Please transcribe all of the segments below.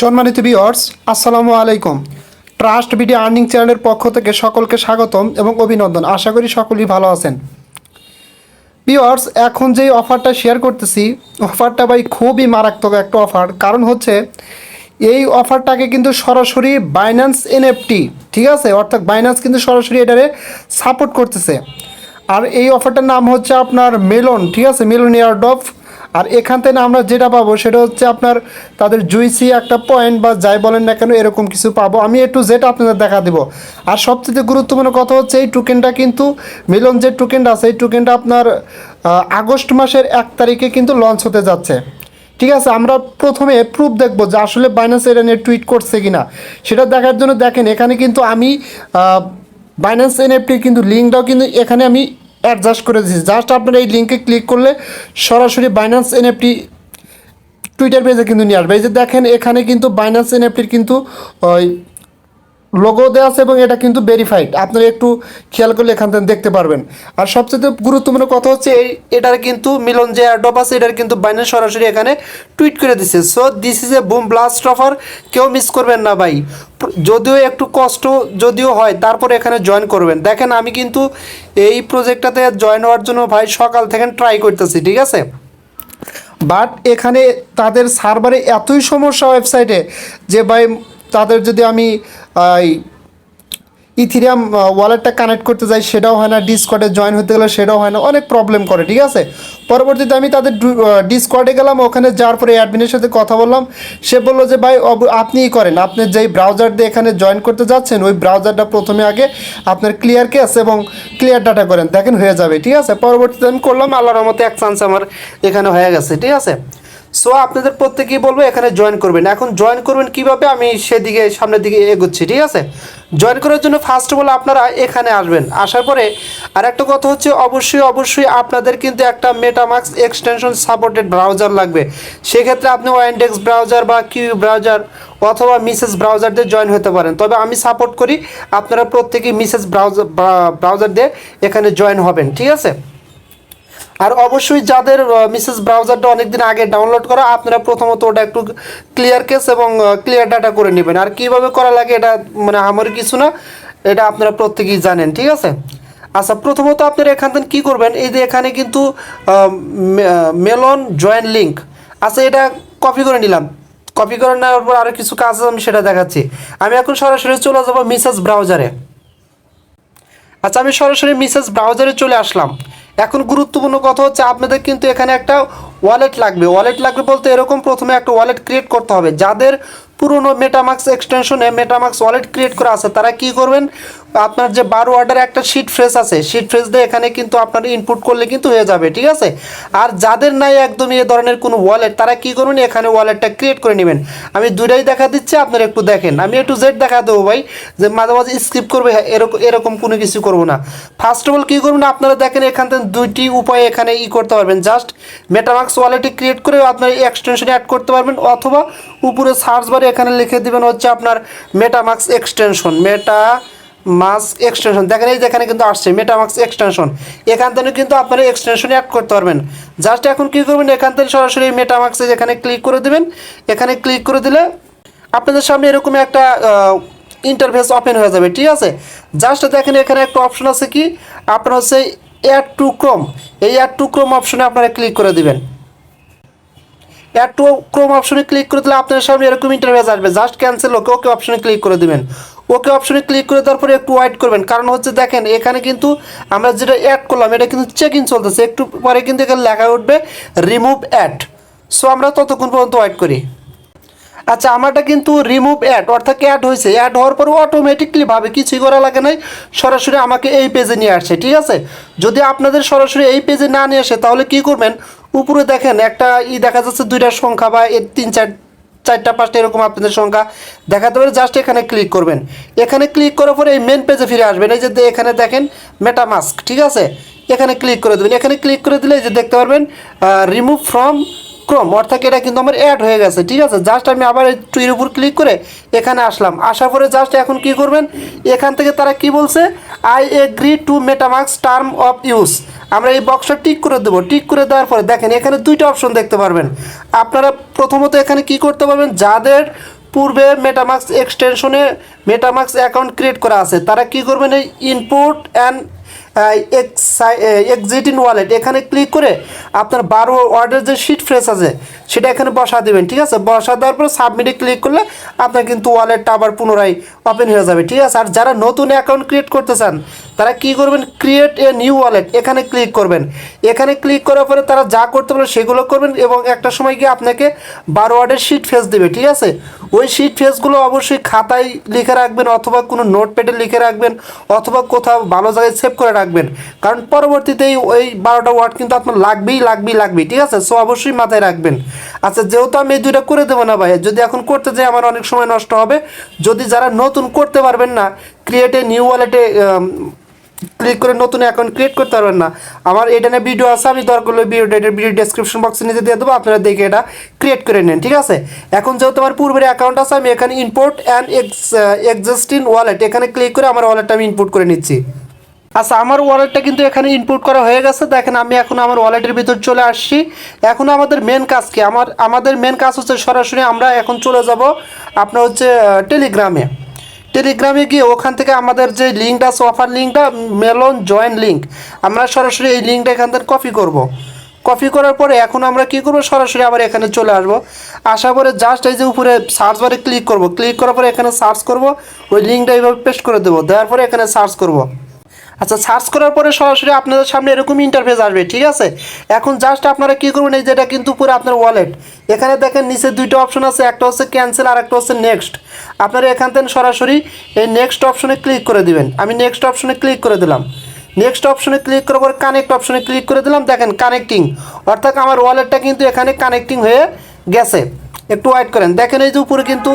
সম্মানিত ভিউয়ার্স, আসসালামু আলাইকুম। ট্রাস্ট ভিডিও আর্নিং চ্যানেলের পক্ষ থেকে সকলকে স্বাগতম এবং অভিনন্দন। আশা করি সকলেই ভালো আছেন। ভিউয়ার্স, এখন যেই অফারটা শেয়ার করতেছি, অফারটা ভাই খুবই মারাত্মক একটা অফার। কারণ হচ্ছে এই অফারটাকে কিন্তু সরাসরি বাইন্যান্স এনএফটি, ঠিক আছে, অর্থাৎ বাইন্যান্স কিন্তু সরাসরি এটারে সাপোর্ট করতেছে। আর এই অফারটার নাম হচ্ছে আপনার মেলন, ঠিক আছে, মেলন এয়ারড্রপ। আর এখান থেকে আমরা যেটা পাবো সেটা হচ্ছে আপনার তাদের জুইসি একটা পয়েন্ট বা যাই বলেন না কেন এরকম কিছু পাবো। আমি একটু যেটা আপনাদের দেখা দেবো। আর সবচেয়ে গুরুত্বপূর্ণ কথা হচ্ছে এই টোকেনটা কিন্তু মেলন যে টোকেনটা আছে, এই টোকেনটা আপনার আগস্ট মাসের 1 তারিখে কিন্তু লঞ্চ হতে যাচ্ছে। ঠিক আছে, আমরা প্রথমে প্রুফ দেখবো যে আসলে বাইন্যান্স এটা নিয়ে টুইট করছে কিনা। সেটা দেখার জন্য দেখেন এখানে কিন্তু আমি বাইন্যান্স এনএফটির কিন্তু লিঙ্কটাও কিন্তু এখানে আমি অ্যাডজাস্ট করে দিয়েছি। জাস্ট আপনারা এই লিঙ্কে ক্লিক করলে সরাসরি বাইন্যান্স এনএফটি টুইটার পেজে কিন্তু নিয়ে আসবে। এই যে দেখেন এখানে কিন্তু বাইন্যান্স এনএফটির কিন্তু ওই লোগো দেওয়া আছে এবং এটা কিন্তু ভেরিফাইড। আপনারা একটু খেয়াল করলে এখান থেকে দেখতে পারবেন। আর সবচেয়ে গুরুত্বপূর্ণ কথা হচ্ছে এটার কিন্তু মিলন যে এয়ারড্রপ আছে এটার কিন্তু বাইন্যান্স সরাসরি এখানে টুইট করে দিচ্ছে। So this is a broom blast offer, কেউ মিস করবেন না ভাই। যদিও একটু কষ্ট যদিও হয়, তারপরে এখানে জয়েন করবেন। দেখেন আমি কিন্তু এই প্রজেক্টটাতে জয়েন হওয়ার জন্য ভাই সকাল থেকে ট্রাই করতেছি, ঠিক আছে। বাট এখানে তাদের সার্ভারে এতই সমস্যা ওয়েবসাইটে যে ভাই তাদের যদি আমি ইথিরিয়াম ওয়ালেটটা কানেক্ট করতে যাই সেটাও হয় না, ডিসকর্ডে জয়েন হতে গেলে সেটাও হয় না, অনেক প্রবলেম করে, ঠিক আছে। পরবর্তীতে আমি তাদের ডিসকর্ডে গেলাম, ওখানে যাওয়ার পরে অ্যাডমিনের সাথে কথা বললাম। সে বললো যে ভাই আপনিই করেন, আপনি যেই ব্রাউজার দিয়ে এখানে জয়েন করতে যাচ্ছেন ওই ব্রাউজারটা প্রথমে আগে আপনার ক্লিয়ার কেস এবং ক্লিয়ার ডাটা করেন, দেখেন হয়ে যাবে, ঠিক আছে। পরবর্তীতে আমি করলাম, আল্লাহর রহমতে এক চান্স আমার এখানে হয়ে গেছে, ঠিক আছে। সো আপনাদের প্রত্যেকেই বলবো এখানে জয়েন করবেন। এখন জয়েন করবেন কিভাবে আমি সেদিকে সামনের দিকে এগোচ্ছি, ঠিক আছে। জয়েন করার জন্য ফার্স্ট অফ অল আপনারা এখানে আসবেন। আসার পরে আর একটা কথা হচ্ছে অবশ্যই আপনাদের কিন্তু একটা মেটামাস্ক এক্সটেনশন সাপোর্টেড ব্রাউজার লাগবে। সেক্ষেত্রে আপনি ওয়াইনডেক্স ব্রাউজার বা কিউ ব্রাউজার অথবা মিসেস ব্রাউজার দিয়ে জয়েন হতে পারেন। তবে আমি সাপোর্ট করি আপনারা প্রত্যেকেই মিসেস ব্রাউজার দিয়ে এখানে জয়েন হবেন, ঠিক আছে। আর অবশ্যই যাদের মিসেস ব্রাউজারটা অনেকদিন আগে ডাউনলোড করা, আপনারা প্রথমত ওটা একটু ক্লিয়ার কেস এবং ক্লিয়ার ডাটা করে নেবেন। আর কীভাবে করা লাগে এটা মানে আমার কিছু না, এটা আপনারা প্রত্যেকেই জানেন, ঠিক আছে। আচ্ছা, প্রথমত আপনারা এখান থেকে কী করবেন, এই যে এখানে কিন্তু মেলন জয়েন লিঙ্ক আচ্ছা, এটা কপি করে নিলাম। কপি করে নেওয়ার পর আরও কিছু কাজ আমি সেটা দেখাচ্ছি। আমি এখন সরাসরি চলে যাবো মিসেস ব্রাউজারে। আচ্ছা, আমি সরাসরি মিসেস ব্রাউজারে চলে আসলাম। এখন গুরুত্বপূর্ণ কথা হচ্ছে আপনাদের কিন্তু এখানে একটা ওয়ালেট লাগবে বলতে এরকম প্রথমে একটা ওয়ালেট ক্রিয়েট করতে হবে। যাদের পুরনো মেটামাক্স এক্সটেনশনে মেটামাক্স ওয়ালেট ক্রিয়েট করা আছে তারা কি করবেন, আপনার যে 12 অর্ডার একটা শিট ফ্রেজ আছে, শিট ফ্রেজ দিয়ে এখানে কিন্তু আপনার ইনপুট করলে কিন্তু হয়ে যাবে, ঠিক আছে। আর যাদের নাই একদমই এ ধরনের কোনো ওয়ালেট তারা কি করবেন, এখানে ওয়ালেটটা ক্রিয়েট করে নেবেন। আমি দুইটাই দেখা দিচ্ছি, আপনারা একটু দেখেন। আমি একটু জেড দেখা দেবো ভাই, যে মাঝে মাঝে স্কিপ করবে এরকম কোনো কিছু করবো না। ফার্স্ট অফ অল কী করবেন, আপনারা দেখেন এখান থেকে দুইটি উপায়ে এখানে করতে পারবেন। জাস্ট মেটামাক্স ওয়ালেটে ক্রিয়েট করে আপনার এক্সটেনশন অ্যাড করতে পারবেন, অথবা উপরে সার্চ বারে এখানে লিখে দিবেন হচ্ছে আপনার মেটামাক্স এক্সটেনশন, দেখেন এই যেখানে কিন্তু আসছে মেটামাক্স এক্সটেনশন। এখান থেকে কিন্তু আপনারা এক্সটেনশন অ্যাড করতে পারবেন। জাস্ট এখন কী করবেন, এখান থেকে সরাসরি মেটামাক্সে যেখানে ক্লিক করে দেবেন, এখানে ক্লিক করে দিলে আপনাদের সামনে এরকম একটা ইন্টারফেস ওপেন হয়ে যাবে, ঠিক আছে। জাস্ট দেখেন এখানে একটা অপশন আছে কি, আপনার হচ্ছে অ্যাড টু ক্রোম, এই অ্যাড টু ক্রোম অপশনে আপনারা ক্লিক করে দিবেন। অ্যাড টু ক্রোম অপশনে ক্লিক করে দিলে আপনার সামনে এরকম ইন্টারফেস আসবে। জাস্ট ক্যান্সেল ওকে অপশনে ক্লিক করে দিবেন। ওকে অপশনে ক্লিক করে দেওয়ার পরে একটু ওয়েট করবেন, কারণ হচ্ছে দেখেন এখানে কিন্তু আমরা যেটা অ্যাড করলাম এটা কিন্তু চেক ইন চলতেছে। একটু পরে কিন্তু এখানে লেখা উঠবে রিমুভ অ্যাড। সো আমরা ততক্ষণ পর্যন্ত ওয়েট করি। আচ্ছা, আমারটা কিন্তু রিমুভ অ্যাড অর্থাৎ অ্যাড হয়েছে। অ্যাড হওয়ার পরে অটোমেটিকলিভাবে কিছুই করা লাগে নাই, সরাসরি আমাকে এই পেজে নিয়ে আসছে, ঠিক আছে। যদি আপনাদের সরাসরি এই পেজে না নিয়ে আসে তাহলে কি করবেন, উপরে দেখেন একটা দেখা যাচ্ছে দুইটার সংখ্যা বা 3 4 4টা 5টা এরকম আপনাদের সংখ্যা দেখাতে পারে। জাস্ট এখানে ক্লিক করবেন। এখানে ক্লিক করার পরে এই মেন পেজে ফিরে আসবেন। এই যে এখানে দেখেন মেটামাস্ক, ঠিক আছে, এখানে ক্লিক করে দেবেন। এখানে ক্লিক করে দিলে এই যে দেখতে পারবেন রিমুভ ফ্রম ক্রোম, অর্থাৎ এটা কিন্তু আমার অ্যাড হয়ে গেছে, ঠিক আছে। জাস্ট আমি আবার টুইয়ের উপর ক্লিক করে এখানে আসলাম। আসার পরে জাস্ট এখন কি করবেন, এখান থেকে তারা কি বলছে, I agree to MetaMask term of use, আমরা এই বক্সটা টিক করে দেবো। টিক করে দেওয়ার পরে দেখেন এখানে দুইটা অপশন দেখতে পারবেন। আপনারা প্রথমত এখানে কি করতে পারবেন, যাদের পূর্বে মেটামাস্ক এক্সটেনশনে মেটামাস্ক অ্যাকাউন্ট ক্রিয়েট করা আছে, তারা কি করবেন, এই input and exit in wallet এখানে ক্লিক করে আপনার 12 ওয়ার্ডের যে শিট ফ্রেজ আছে সেটা এখানে বসা দেবেন। ঠিক আছে, বসা দেওয়ার পর সাবমিটে ক্লিক করলে আপনার কিন্তু ওয়ালেটটা আবার পুনরায় ওপেন হয়ে যাবে। ঠিক আছে, আর যারা নতুন অ্যাকাউন্ট ক্রিয়েট করতে চান তারা কি করবেন, ক্রিয়েট এ নিউ ওয়ালেট এখানে ক্লিক করবেন। এখানে ক্লিক করার পরে তারা যা করতে বলে সেগুলো করবেন এবং একটা সময় গিয়ে আপনাকে 12 ওয়ার্ডের শিট ফেজ দেবে। ঠিক আছে, ওই শিট ফেজগুলো অবশ্যই খাতায় লিখে রাখবেন অথবা কোনো নোটপ্যাডে লিখে রাখবেন অথবা কোথাও ভালো জায়গায় সেভ করে রাখবেন, কারণ পরবর্তীতে ওই 12টা ওয়ার্ড কিন্তু আপনার লাগবেই। ঠিক আছে, সো অবশ্যই মাথায় রাখবেন। আচ্ছা, যেহেতু আমি এই দুইটা করে দেবো না ভাই, যদি এখন করতে যাই আমার অনেক সময় নষ্ট হবে। যদি যারা নতুন করতে পারবেন না, ক্রিয়েটে নিউ ওয়ালেটে ক্লিক করে নতুন অ্যাকাউন্ট ক্রিয়েট করতে পারবেন না, আমার এটা নিয়ে ভিডিও আছে, আমি দরকার হলে ভিডিও ডেসক্রিপশন বক্সে নিচে দিয়ে দেবো, আপনারা দেখে এটা ক্রিয়েট করে নেন। ঠিক আছে, এখন যেহেতু আমার পূর্বের অ্যাকাউন্ট আছে, আমি এখানে ইম্পোর্ট অ্যান্ড এক্সিস্টিং ওয়ালেট এখানে ক্লিক করে আমার ওয়ালেটটা আমি ইনপুট করে নিচ্ছি। আচ্ছা, আমার ওয়ালেটটা কিন্তু এখানে ইনপুট করা হয়ে গেছে। দেখেন আমি এখন আমার ওয়ালেটের ভিতর চলে আসছি। এখন আমাদের মেন কাজ কি, আমাদের মেন কাজ হচ্ছে সরাসরি আমরা এখন চলে যাব আপনার হচ্ছে টেলিগ্রামে গিয়ে ওখান থেকে আমাদের যে লিঙ্কটা আছে, অফার লিঙ্কটা মেলন জয়েন লিঙ্ক, আমরা সরাসরি এই লিঙ্কটা এখান থেকে কপি করার পরে এখন আমরা কি করব, সরাসরি আবার এখানে চলে আসব। আসার পরে জাস্ট এই যে উপরে সার্চ বারে ক্লিক করার পরে এখানে সার্চ করব, ওই লিঙ্কটা এইভাবে পেস্ট করে দেবো, দেওয়ার পরে এখানে সার্চ করব। আচ্ছা, সার্চ করার পরে সরাসরি আপনাদের সামনে এরকম ইন্টারফেস আসবে। ঠিক আছে, এখন জাস্ট আপনারা কী করবেন, এই যেটা কিন্তু পুরো আপনার ওয়ালেট, এখানে দেখেন নিচে দুইটা অপশন আছে, একটা হচ্ছে ক্যান্সেল আর একটা হচ্ছে নেক্সট। আপনারা এখান থেকে সরাসরি এই নেক্সট অপশনে ক্লিক করে দিবেন। আমি নেক্সট অপশনে ক্লিক করে দিলাম। নেক্সট অপশনে ক্লিক করার পর কানেক্ট অপশনে ক্লিক করে দিলাম। দেখেন কানেক্টিং, অর্থাৎ আমার ওয়ালেটটা কিন্তু এখানে কানেক্টিং হয়ে গেছে। একটু ওয়েট করেন, দেখেন এই যে উপরে কিন্তু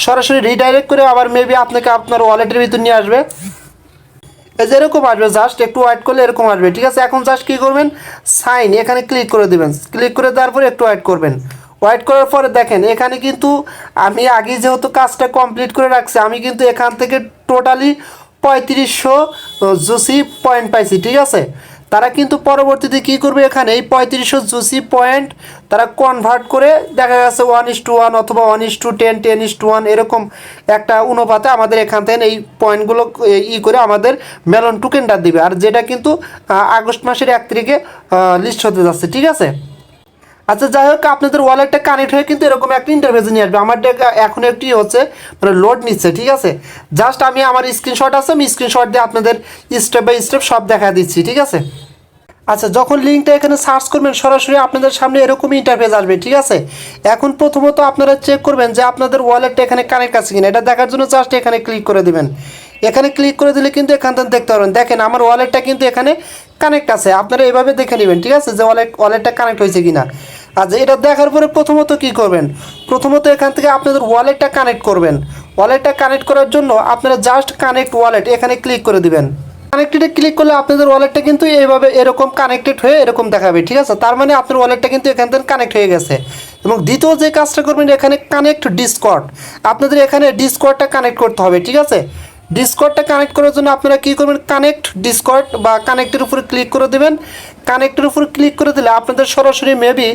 সরাসরি রিডাইরেক্ট করে আবার মেবি আপনাকে আপনার ওয়ালেটের ভিতর নিয়ে আসবে। এরকম আসবে, জাস্ট একটু ওয়েট করলে এরকম আসবে। ঠিক আছে, এখন জাস্ট কী করবেন, সাইন এখানে ক্লিক করে দেবেন। ক্লিক করে দেওয়ার পরে একটু ওয়েট করবেন। ওয়েট করার পরে দেখেন এখানে কিন্তু আমি আগে যেহেতু কাজটা কমপ্লিট করে রাখছি, আমি কিন্তু এখান থেকে টোটালি 3500 জুসি পয়েন্ট পাইছি। ঠিক আছে, তারা কিন্তু পরবর্তীতে কী করবে, এখানে এই 3500 জুসি পয়েন্ট তারা কনভার্ট করে দেখা গেছে 1:1 অথবা 1:10 10:1 এরকম একটা অনুপাতে আমাদের এখান থেকে এই পয়েন্টগুলো করে আমাদের মেলন টোকেনটা দিবে, আর যেটা কিন্তু আগস্ট মাসের 1 তারিখে লিস্ট হতে যাচ্ছে। ঠিক আছে, আচ্ছা যাই হোক, আপনাদের ওয়ালেটটা কানেক্ট হয়ে কিন্তু এরকম একটা ইন্টারফেস নিয়ে আসবে। আমার এখন একটি হচ্ছে মানে লোড নিচ্ছে। ঠিক আছে, জাস্ট আমি আমার স্ক্রিনশট আছে, আমি স্ক্রিনশট দিয়ে আপনাদের স্টেপ বাই স্টেপ সব দেখা দিচ্ছি। ঠিক আছে, আচ্ছা যখন লিঙ্কটা এখানে সার্চ করবেন সরাসরি আপনাদের সামনে এরকমই ইন্টারফেস আসবে। ঠিক আছে, এখন প্রথমত আপনারা চেক করবেন যে আপনাদের ওয়ালেটটা এখানে কানেক্ট আছে কিনা, এটা দেখার জন্য জাস্ট এখানে ক্লিক করে দিবেন। এখানে ক্লিক করে দিলে কিন্তু এখান থেকে দেখতে পারবেন, দেখেন আমার ওয়ালেটটা কিন্তু এখানে কানেক্ট আছে। আপনারা এইভাবে দেখে নেবেন। ঠিক আছে, যে ওয়ালেটটা কানেক্ট হয়েছে কিনা। আচ্ছা, এটা দেখার পরে প্রথমত কী করবেন, প্রথমত এখান থেকে আপনাদের ওয়ালেটটা কানেক্ট করবেন। ওয়ালেটটা কানেক্ট করার জন্য আপনারা জাস্ট কানেক্ট ওয়ালেট এখানে ক্লিক করে দিবেন। কানেক্টেডে ক্লিক করলে আপনাদের ওয়ালেটটা কিন্তু এইভাবে এরকম কানেক্টেড হয়ে এরকম দেখাবে। ঠিক আছে, তার মানে আপনার ওয়ালেটটা কিন্তু এখান থেকে কানেক্ট হয়ে গেছে। এবং দ্বিতীয় যে কাজটা করবেন, এখানে কানেক্ট ডিসকর্ড, আপনাদের এখানে ডিসকর্ডটা কানেক্ট করতে হবে। ঠিক আছে, ডিসকর্ডটা কানেক্ট করার জন্য আপনারা কী করবেন, কানেক্ট ডিসকর্ড বা কানেক্টের উপরে ক্লিক করে দেবেন। কানেক্টের উপরে ক্লিক করে দিলে আপনাদের সরাসরি মেবি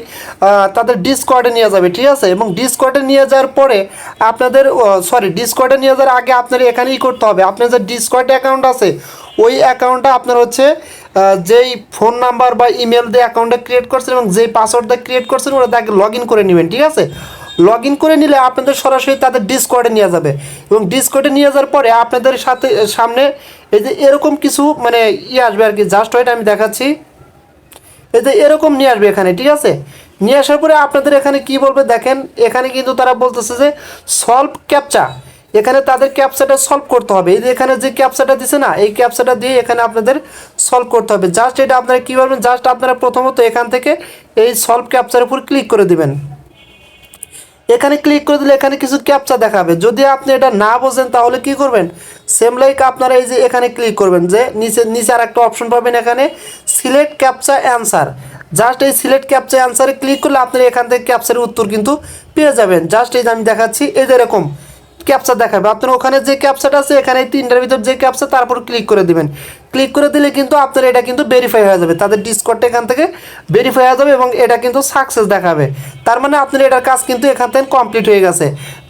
তাদের ডিসকর্ডে নিয়ে যাবে। ঠিক আছে, এবং ডিসকর্ডে নিয়ে যাওয়ার পরে আপনাদের ডিসকর্ডে নিয়ে যাওয়ার আগে আপনার এখানেই করতে হবে, আপনার যে ডিসকর্ড অ্যাকাউন্ট আছে ওই অ্যাকাউন্টটা আপনার হচ্ছে যেই ফোন নাম্বার বা ইমেল দিয়ে অ্যাকাউন্টটা ক্রিয়েট করছেন এবং যেই পাসওয়ার্ডটা ক্রিয়েট করছেন ওটা তাকে লগ ইন করে নেবেন। ঠিক আছে, লগ ইন করে নিলে আপনাদের সরাসরি তাদের ডিসকর্ডে নিয়ে যাবে এবং ডিসকর্ডে নিয়ে যাওয়ার পরে আপনাদের সামনে এই যে এরকম কিছু মানে আসবে আর কি, জাস্ট ওইটা আমি দেখাচ্ছি। এই যে এরকম নিয়ে আসবে এখানে। ঠিক আছে, নিয়ে আসার পরে আপনাদের এখানে কি বলবে, দেখেন এখানে কিন্তু তারা বলতেছে যে সলভ ক্যাপচা, এখানে তাদের ক্যাপচাটা সলভ করতে হবে। এই যে এখানে যে ক্যাপচাটা দিছে না, এই ক্যাপচাটা দিয়ে এখানে আপনাদের সলভ করতে হবে। জাস্ট এটা আপনারা কী করবেন, জাস্ট আপনারা প্রথমত এখান থেকে এই সলভ ক্যাপচার উপর ক্লিক করে দিবেন। এখানে ক্লিক করে দিলে এখানে কিছু ক্যাপচা দেখাবে। যদি আপনি এটা না বোঝেন তাহলে কি করবেন, সেম লাইক আপনারা এই যে এখানে ক্লিক করবেন, যে নিচে আর একটা অপশন পাবেন এখানে সিলেক্ট ক্যাপচা অ্যান্সার। জাস্ট এই সিলেক্ট ক্যাপচা অ্যান্সারে ক্লিক করলে আপনারা এখান থেকে ক্যাপচারের উত্তর কিন্তু পেয়ে যাবেন। জাস্ট এই যে আমি দেখাচ্ছি, এই যে এরকম ক্যাপচা দেখাবে, আপনার ওখানে যে ক্যাপচাটা আছে এখানে তিনটার ভিতর যে ক্যাপচা তারপর ক্লিক করে দিবেন। ক্লিক করে দিলে কিন্তু আপনার এটা কিন্তু ভেরিফাই হয়ে যাবে, তাদের ডিসকর্ডটা এখান থেকে ভেরিফাই হয়ে যাবে এবং এটা কিন্তু সাকসেস দেখাবে। তার মানে আপনার এটার কাজ কিন্তু এখান থেকে কমপ্লিট হয়ে গেছে।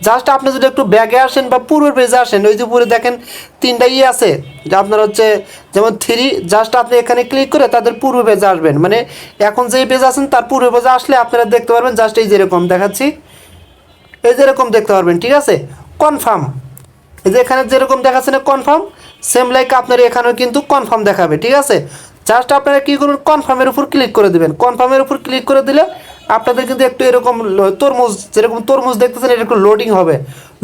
জাস্ট আপনি যদি একটু ব্যাগে আসেন বা পূর্বের পেজে আসেন, ওই যে উপরে দেখেন তিনটা আছে যে আপনার হচ্ছে যেমন 3, জাস্ট আপনি এখানে ক্লিক করে তাদের পূর্ব পেজে আসবেন, মানে এখন যেই পেজ আছেন তার পূর্ব পেজে আসলে আপনারা দেখতে পারবেন জাস্ট এই যেরকম দেখাচ্ছি, এই যেরকম দেখতে পারবেন। ঠিক আছে, কনফার্ম, এই যে এখানে যেরকম দেখাচ্ছে না কনফার্ম, সেম লাইক আপনার এখানেও কিন্তু কনফার্ম দেখাবে। ঠিক আছে, জাস্ট আপনারা কী করবেন, কনফার্মের উপর ক্লিক করে দেবেন। কনফার্মের উপর ক্লিক করে দিলে আপনাদের কিন্তু একটু এরকম তরমুজ, যেরকম তরমুজ দেখতেছেন এরকম লোডিং হবে।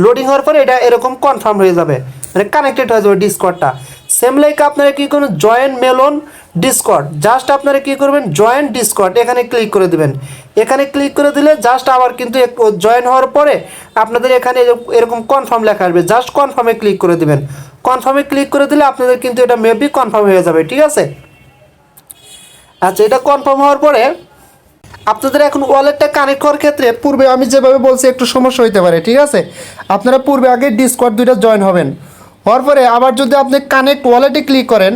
লোডিং হওয়ার পরে এটা এরকম কনফার্ম হয়ে যাবে, মানে কানেক্টেড হয়ে যাবে ডিসকর্ডটা। সেম লাইক আপনারা কী করবেন, জয়েন মেলন ডিসকর্ড, জাস্ট আপনারা কী করবেন, জয়েন ডিসকর্ড এখানে ক্লিক করে দেবেন। এখানে ক্লিক করে দিলে জাস্ট আবার কিন্তু জয়েন হওয়ার পরে আপনাদের এখানে এরকম কনফার্ম লেখা আসবে, জাস্ট কনফার্মে ক্লিক করে দেবেন। কনফার্মে ক্লিক করে দিলে আপনাদের কিন্তু এটা মেবি কনফার্ম হয়ে যাবে। ঠিক আছে, আচ্ছা, এটা কনফার্ম হওয়ার পরে আপনাদের এখন ওয়ালেটটা কানেক্ট করার ক্ষেত্রে পূর্বে আমি যেভাবে বলছি একটু সমস্যা হইতে পারে। ঠিক আছে, আপনারা পূর্বে আগে ডিসকর্ড দুইটা জয়েন হবেন, হওয়ার পরে আবার যদি আপনি কানেক্ট ওয়ালেটে ক্লিক করেন,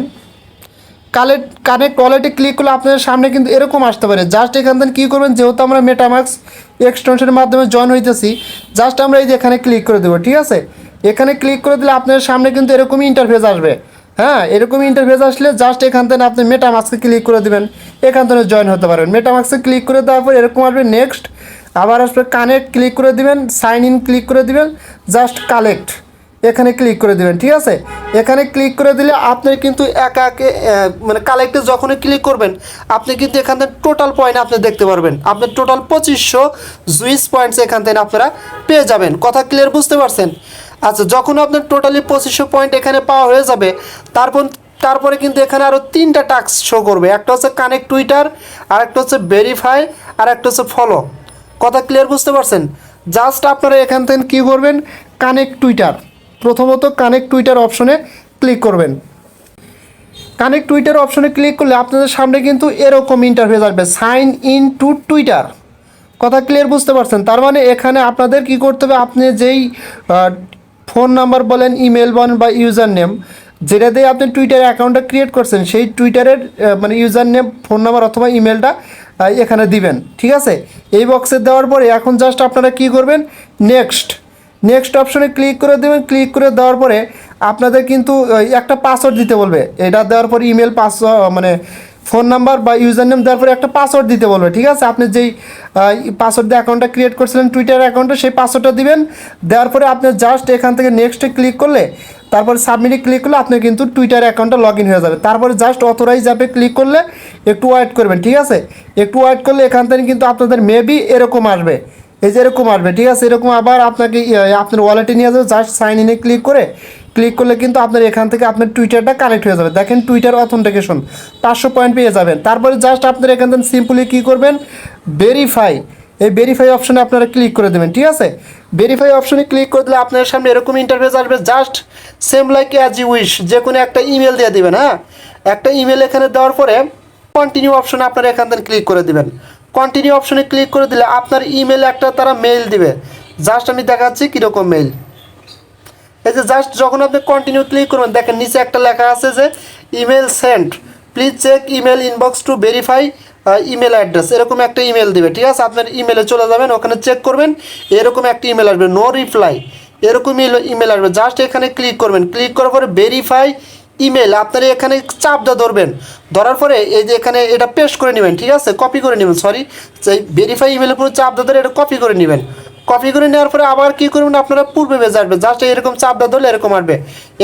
কানেক্ট ওয়ালেটে ক্লিক করলে আপনাদের সামনে কিন্তু এরকম আসতে পারে। জাস্ট এখান থেকে কী করবেন, যেহেতু আমরা মেটামাক্স এক্সটেনশনের মাধ্যমে জয়েন হইতেছি, জাস্ট আমরা এই যে এখানে ক্লিক করে দেবো। ঠিক আছে, এখানে ক্লিক করে দিলে আপনাদের সামনে কিন্তু এরকমই ইন্টারফেস আসবে। হ্যাঁ, এরকম ইন্টারফেস আসলে জাস্ট এখান থেকে আপনি মেটামাক্সে ক্লিক করে দেবেন, এখান থেকে জয়েন হতে পারবেন। মেটামাক্সে ক্লিক করে দেওয়ার পর এরকম আসবে নেক্সট, আবার আসবে কানেক্ট, ক্লিক করে দিবেন, সাইন ইন ক্লিক করে দিবেন, জাস্ট কালেক্ট এখানে ক্লিক করে দেবেন। ঠিক আছে, এখানে ক্লিক করে দিলে আপনার কিন্তু একা একে মানে কালেক্টে যখনই ক্লিক করবেন আপনি কিন্তু এখান থেকে টোটাল পয়েন্ট আপনি দেখতে পারবেন। আপনার টোটাল 2500 জুইস পয়েন্টস এখান থেকে আপনারা পেয়ে যাবেন। কথা ক্লিয়ার বুঝতে পারছেন? আচ্ছা, যখন আপনার টোটালি 2500 পয়েন্ট এখানে পাওয়া হয়ে যাবে, তারপরে কিন্তু এখানে আরও 3টা টাস্ক শো করবে। একটা হচ্ছে কানেক্ট টুইটার, আর একটা হচ্ছে ভেরিফাই, আর একটা হচ্ছে ফলো। কথা ক্লিয়ার বুঝতে পারছেন? জাস্ট আপনারা এখান থেকে কী করবেন, কানেক্ট টুইটার, প্রথমত কানেক্ট টুইটার অপশনে ক্লিক করবেন। কানেক্ট টুইটার অপশনে ক্লিক করলে আপনাদের সামনে কিন্তু এরকম ইন্টারফেস আসবে, সাইন ইন টু টুইটার। কথা ক্লিয়ার বুঝতে পারছেন? তার মানে এখানে আপনাদের কি করতে হবে, আপনি যেই ফোন নাম্বার বলেন, ইমেল বলেন বা ইউজার নেম, যেটা দিয়ে আপনি টুইটার অ্যাকাউন্টটা ক্রিয়েট করছেন, সেই টুইটারের মানে ইউজার নেম, ফোন নাম্বার অথবা ইমেলটা এখানে দিবেন। ঠিক আছে, এই বক্সে দেওয়ার পরে এখন জাস্ট আপনারা কি করবেন, নেক্সট অপশনে ক্লিক করে দেবেন। ক্লিক করে দেওয়ার পরে আপনাদের কিন্তু একটা পাসওয়ার্ড দিতে বলবে। এটা দেওয়ার পরে ইমেল, পাসওয়ার্ড মানে ফোন নাম্বার বা ইউজার নেম দেওয়ার পরে একটা পাসওয়ার্ড দিতে বলবে। ঠিক আছে, আপনি যেই পাসওয়ার্ড দিয়ে অ্যাকাউন্টটা ক্রিয়েট করছিলেন টুইটার অ্যাকাউন্টে, সেই পাসওয়ার্ডটা দিবেন। দেওয়ার পরে আপনি জাস্ট এখান থেকে নেক্সটে ক্লিক করলে, তারপরে সাবমিটে ক্লিক করলে আপনি কিন্তু টুইটার অ্যাকাউন্টটা লগ ইন হয়ে যাবে। তারপরে জাস্ট অথরাইজ অ্যাপে ক্লিক করলে একটু ওয়েট করবেন। ঠিক আছে, একটু ওয়েট করলে এখান থেকে কিন্তু আপনাদের মেবি এরকম আসবে, এই যে এরকম আসবে। ঠিক আছে, এরকম আবার আপনাকে আপনার ওয়ালেটে নিয়ে যাবে। জাস্ট সাইন ইনে ক্লিক করলে কিন্তু আপনার এখান থেকে আপনার টুইটারটা কানেক্ট হয়ে যাবে। দেখেন টুইটার অথেন্টিকেশন 500 পয়েন্ট পেয়ে যাবেন। তারপরে জাস্ট আপনার এখান থেকে সিম্পলি কী করবেন, ভেরিফাই, এই ভেরিফাই অপশনে আপনারা ক্লিক করে দেবেন। ঠিক আছে, ভেরিফাই অপশনে ক্লিক করে দিলে আপনার সামনে এরকম ইন্টারফেস আসবে। Just same like as you wish, যে কোনো একটা ইমেল দিয়ে দেবেন। হ্যাঁ, একটা ইমেল এখানে দেওয়ার পরে কন্টিনিউ অপশনে আপনারা এখান থেকে ক্লিক করে দেবেন। কন্টিনিউ অপশনে ক্লিক করে দিলে আপনার ইমেলে একটা তারা মেইল দিবে। জাস্ট আমি দেখাচ্ছি কীরকম মেইল। এই যে জাস্ট যখন আপনি কন্টিনিউ ক্লিক করবেন, দেখেন নিচে একটা লেখা আছে যে email sent, please check email inbox to verify email address, এরকম একটা ইমেল দিবে। ঠিক আছে, আপনার ইমেলে চলে যাবেন, ওখানে চেক করবেন, এরকম একটা ইমেল আসবে, নো রিপ্লাই, এরকম ইমেল আসবে। জাস্ট এখানে ক্লিক করবেন। ক্লিক করার পরে ভেরিফাই ইমেল, আপনারা এখানে চাপটা ধরবেন, ধরার পরে এই যে এখানে এটা পেস্ট করে নেবেন। ঠিক আছে, কপি করে নেবেন, সেই ভেরিফাই ইমেলের পুরো চাপটা ধরে এটা কপি করে নেবেন। কপি করে নেওয়ার পরে আবার কী করবেন, আপনারা পূর্বে পেজে আসবে। জাস্ট এরকম চাপটা ধরলে এরকম আসবে,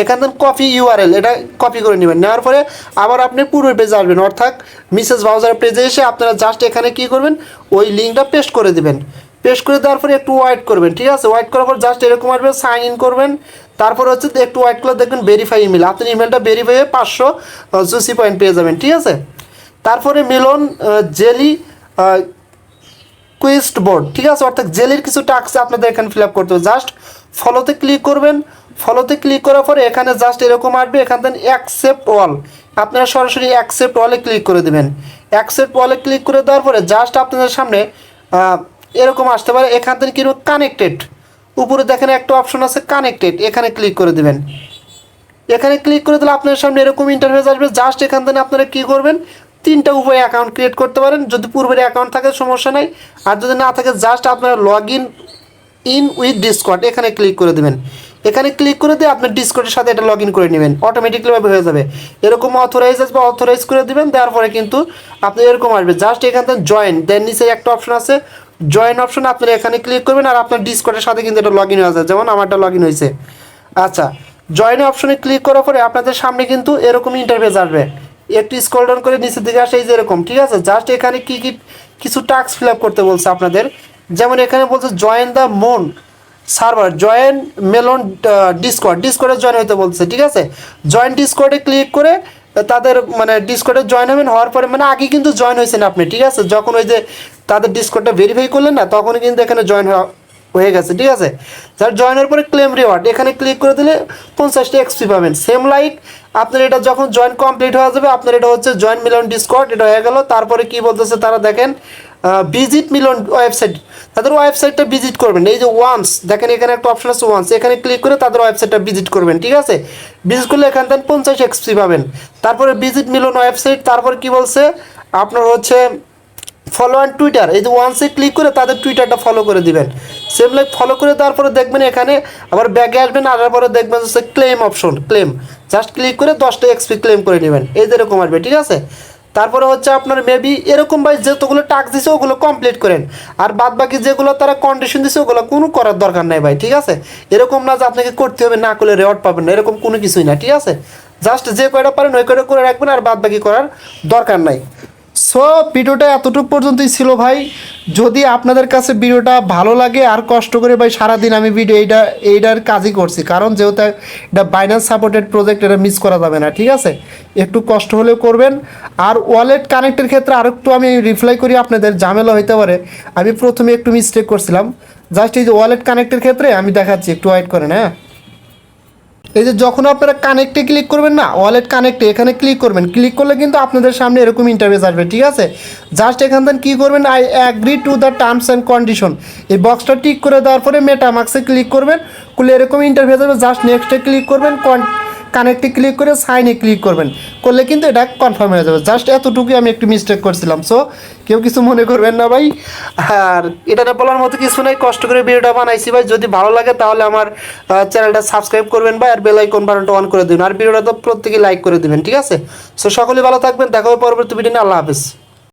এখান থেকে কপি ইউআরএল, এটা কপি করে নেবেন। নেওয়ার পরে আবার আপনি পূর্বে পেজে আসবেন, অর্থাৎ মিসেস ব্রাউজার পেজে এসে আপনারা জাস্ট এখানে কী করবেন, ওই লিঙ্কটা পেস্ট করে দেবেন। পেস্ট করে দেওয়ার পরে একটু ওয়েট করবেন। ঠিক আছে, ওয়েট করার পর জাস্ট এরকম আসবে, সাইন ইন করবেন। তারপর হচ্ছে একটু ওয়েট করে দেখবেন ভেরিফাই ইমেল, আপনার ইমেলটা ভেরিফাই হয়ে 500 জুসি পয়েন্ট পেয়ে যাবেন। ঠিক আছে, তারপরে মেলন জেলি কুইস্ট বোর্ড। ঠিক আছে, অর্থাৎ জেলির কিছু টাস্ক আপনাদের এখানে ফিল আপ করতে হবে। জাস্ট ফলোতে ক্লিক করবেন। ফলোতে ক্লিক করার পরে এখানে জাস্ট এরকম আসবে, এখান থেকে অ্যাকসেপ্ট অল, আপনারা সরাসরি অ্যাকসেপ্ট অলে ক্লিক করে দেবেন। অ্যাকসেপ্ট অলে ক্লিক করে দেওয়ার পরে জাস্ট আপনাদের সামনে এরকম আসতে পারে, এখান থেকে কিন্তু কানেক্টেড উপরে দেখেন একটা অপশন আছে কানেক্টেড, এখানে ক্লিক করে দিবেন। এখানে ক্লিক করে দিলে আপনার সামনে এরকম ইন্টারফেস আসবে। জাস্ট এখান থেকে আপনারা কী করবেন, তিনটা উপায়ে অ্যাকাউন্ট ক্রিয়েট করতে পারেন। যদি পূর্বের অ্যাকাউন্ট থাকে সমস্যা নাই, আর যদি না থাকে জাস্ট আপনারা লগ ইন উইথ ডিসকর্ড এখানে ক্লিক করে দেবেন। এখানে ক্লিক করে দিয়ে আপনার ডিসকর্ডের সাথে এটা লগ ইন করে নেবেন, অটোমেটিকলিভাবে হয়ে যাবে। এরকম অথরাইজ আসবে, অথরাইজ করে দেবেন, দেওয়ার পরে কিন্তু আপনি এরকম আসবে। জাস্ট এখান থেকে জয়েন, দেন নিচে একটা অপশন আছে জয়েন অপশন, আপনারা এখানে ক্লিক করবেন আর আপনার ডিসকর্ডের সাথে কিন্তু এটা লগ ইন হয়ে যায়, যেমন আমারটা লগ ইন হয়েছে। আচ্ছা, জয়েন অপশনে ক্লিক করার পরে আপনাদের সামনে কিন্তু এরকম ইন্টারফেস আসবে। একটু স্ক্রল ডাউন করে নিচের দিকে আসে, এই যে এরকম, ঠিক আছে। জাস্ট এখানে কি কিছু টাস্ক ফিল আপ করতে বলছে আপনাদের, যেমন এখানে বলছে জয়েন দ্য মন সার্ভার, জয়েন মেলন ডিসকর্ডে জয়েন হতে বলছে, ঠিক আছে। জয়েন ডিসকর্ডে ক্লিক করে তাদের মানে ডিসকর্ডে জয়েন হবেন। হওয়ার পরে মানে আগে কিন্তু জয়েন হয়েছেন আপনি, ঠিক আছে। যখন ওই যে তাদের ডিসকর্ডটা ভেরিফাই করলেন না, তখন কিন্তু এখানে জয়েন হয়ে গেছে, ঠিক আছে। যার জয়েনের পরে ক্লেম রিওয়ার্ড এখানে ক্লিক করে দিলে 50টা এক্সপি পাবেন। সেম লাইক আপনার এটা যখন জয়েন কমপ্লিট হয়ে যাবে, আপনার এটা হচ্ছে জয়েন মিলন ডিসকর্ড, এটা হয়ে গেল। তারপরে কি বলতেছে তারা দেখেন, ভিজিট মিলন ওয়েবসাইট, তাদের ওয়েবসাইটটা ভিজিট করবেন। এই যে ওয়ান্স দেখেন এখানে একটা অপশন আছে ওয়ান্স, এখানে ক্লিক করে তাদের ওয়েবসাইটটা ভিজিট করবেন, ঠিক আছে। ভিজিট করলে এখান থেকে 50 এক্সপি পাবেন। তারপরে ভিজিট মিলন ওয়েবসাইট, তারপর কি বলছে আপনার হচ্ছে ফলো অন টুইটার, এই যে ওয়ান্সে ক্লিক করে তাদের টুইটারটা ফলো করে দিবেন। সেম লাইক ফলো করে দেওয়ার পরে দেখবেন এখানে আবার ব্যাগে আসবেন, আসার পরে দেখবেন হচ্ছে claim option, claim just click করে 10টা এক্সপি ক্লেম করে নেবেন, এই যে এরকম আসবে, ঠিক আছে। তারপরে হচ্ছে আপনার মেবি এরকম ভাই যতগুলো টাস্ক দিছে ওগুলো কমপ্লিট করেন, আর বাদ বাকি যেগুলো তারা কন্ডিশন দিছে ওগুলো কোনো করার দরকার নাই ভাই, ঠিক আছে। এরকম না যে আপনাকে করতে হবে, না করলে রেওয়ার্ড পাবেন না, এরকম কোনো কিছুই না, ঠিক আছে। জাস্ট যে কয়টা পারেন ওই কয়টা করে রাখবেন, আর বাদ বাকি করার দরকার নাই। সো ভিডিওটা এতটুকু পর্যন্তই ছিল ভাই। যদি আপনাদের কাছে ভিডিওটা ভালো লাগে, আর কষ্ট করে ভাই সারাদিন আমি ভিডিও এইটার কাজই করছি, কারণ যেহেতু এটা বাইন্যান্স সাপোর্টেড প্রজেক্ট, এটা মিস করা যাবে না, ঠিক আছে। একটু কষ্ট হলেও করবেন। আর ওয়ালেট কানেক্টের ক্ষেত্রে আরেকটু আমি রিপ্লাই করি, আপনাদের ঝামেলা হইতে পারে। আমি প্রথমে একটু মিস্টেক করছিলাম, জাস্ট এই যে ওয়ালেট কানেক্টের ক্ষেত্রে আমি দেখাচ্ছি, একটু ওয়েট করেন। হ্যাঁ, এই যে যখন আপনারা কানেক্টে ক্লিক করবেন না, ওয়ালেট কানেক্টে এখানে ক্লিক করবেন, ক্লিক করলে কিন্তু আপনাদের সামনে এরকম ইন্টারফেস আসবে, ঠিক আছে। জাস্ট এখান থেকে কী করবেন, I agree to the terms and condition, এই বক্সটা টিক করে দেওয়ার পরে মেটামার্কসে ক্লিক করবেন, করলে এরকম ইন্টারফেস আসবে। জাস্ট নেক্সটে ক্লিক করবেন, কানেক্টে ক্লিক করে সাইনে ক্লিক করবেন, করলে কিন্তু এটা কনফার্ম হয়ে যাবে। জাস্ট এতটুকুই আমি একটু মিস্টেক করছিলাম, সো কেউ কিছু মনে করবেন না ভাই। আর এটা বলার মতো কিছু নাই, কষ্ট করে ভিডিওটা বানাইছি ভাই। যদি ভালো লাগে তাহলে আমার চ্যানেলটা সাবস্ক্রাইব করবেন ভাই, আর বেল আইকন বাটনটা অন করে দিবেন, আর ভিডিওটা তো প্রত্যেকেই লাইক করে দিবেন, ঠিক আছে। সো সকলেই ভালো থাকবেন, দেখা হবে পরবর্তী ভিডিও নিয়ে। আল্লাহ হাফেজ।